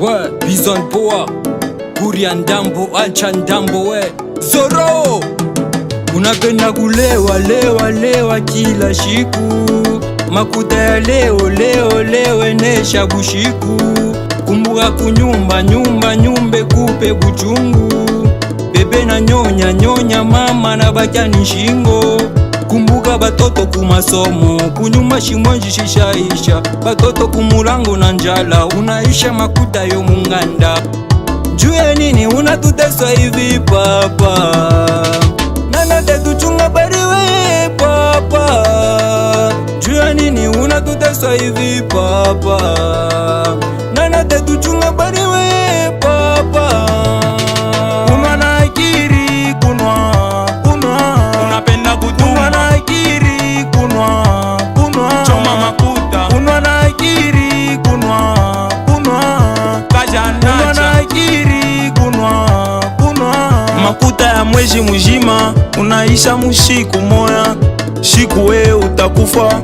we Bison Poa Kuria Ndambo Alcha Ndambo we Zoro. Unapenda kulewa lewa lewa kila shiku, makuta ya leo enesha bushiku. Kumbuka kunyumba nyumbe kupe buchungu, bebe na nyonya mama na bachani shingo. Kumbuka batoto kumasomo, kunyumba shimwenji shishaisha, batoto kumulango na njala, unaisha makuta yo munganda. Juye nini unatuteswa hivi papa? Nana tetuchunga bariwe papa. Juye nini unatuteswa hivi papa? Nana tetuchunga bariwe papa. Kunwa na akiri kunwa unapenda kutunga. Kunwa na akiri kunwa choma makuta. Kunwa na akiri kunwa kajana. Kunwa na akiri kunwa makuta ya mwezi mujima, unaisha mushiku moya. Shiku we utakufa,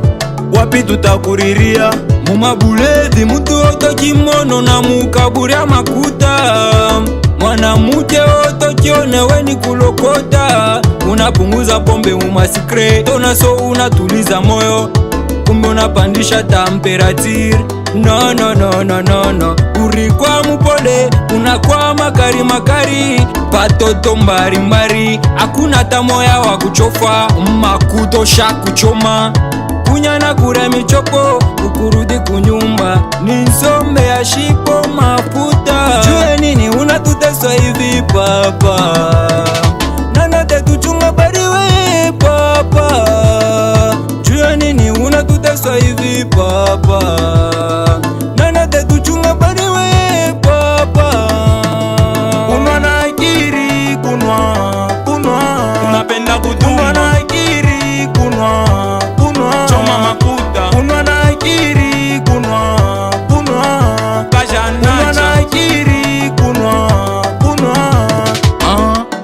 wapi tutakuriria? Mumabuledi mutu otokimono na mukaburia makuta. Mwanamuke otokione weni kulokota. Unapunguza pombe mumasikre, tonaso unatuliza moyo, kumbe unapandisha temperature. No, urikwa mupole, unakwa makari, patoto mbari, hakuna tamoya wa kuchofa, makuto sha kuchoma, kunyana kure michoko, ukurudi kunyumba, ni nsombe ya shiko mafuta. Juye nini unatuteswa hivi papa? Nana tetuchunga bariwe papa. Juye nini unatuteswa hivi papa? Nana tetuchunga bariwe papa. Kunwa na akiri kunwa unapenda kutunga. Kunwa na akiri kunwa choma makuta. Kunwa na akiri kunwa kajana. Kunwa na akiri kunwa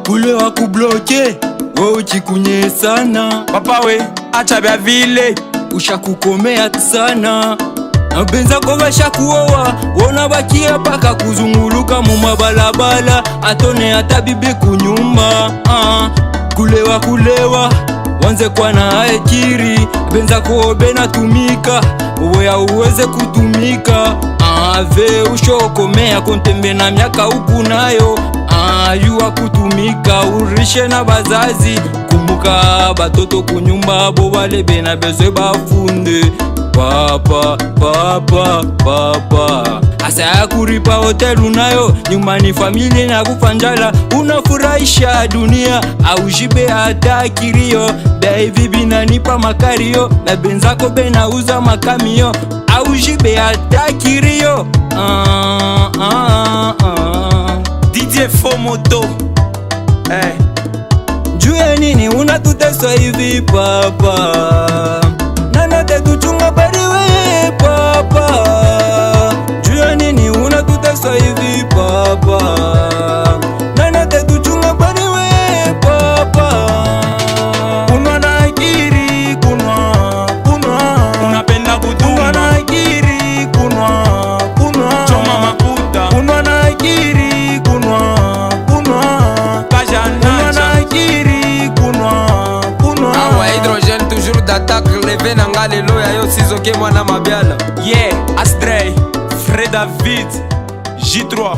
kulewa kubloke, we uchikunye sana papa we, acha bya vile ushakukomea sana. Benza ko bashakuowa, wona bakia paka kuzunguluka mu mabalabala, atone atabibi kunyumba. Kulewa wanze kwa na akiri, benza ko bena tumika, uwe uweze kutumika. Ve ushokomea kontembe na miaka huku nayo, yuwa kutumika urishe na bazazi. Kumbuka batoto kunyumba bo bale bena bezwe bafunde. Papa asa ya kuripa hotel unayo, nyumbani familia na kufanjala, unafurahisha dunia, aujibe hata kirio. Baby binanipa makario, na benzako bena uza makamio, aujibe hata kirio. DJ Fomoto Juye nini unatuteswa hivi papa? Nana tetuchunga bariwe papa. Juye nini unatuteswa hivi papa? Nana tetuchunga bariwe papa. Kunwa na akiri kunwa unapenda kutunga. Kunwa na akiri kunwa choma makuta. Kunwa na akiri kunwa kajana. Kunwa na akiri kunwa awa hydrogène toujours d'attaque. Leve na ngalelo ya yo sizoke mwana mabiala. Yeah, Asdrey, Fred David, J3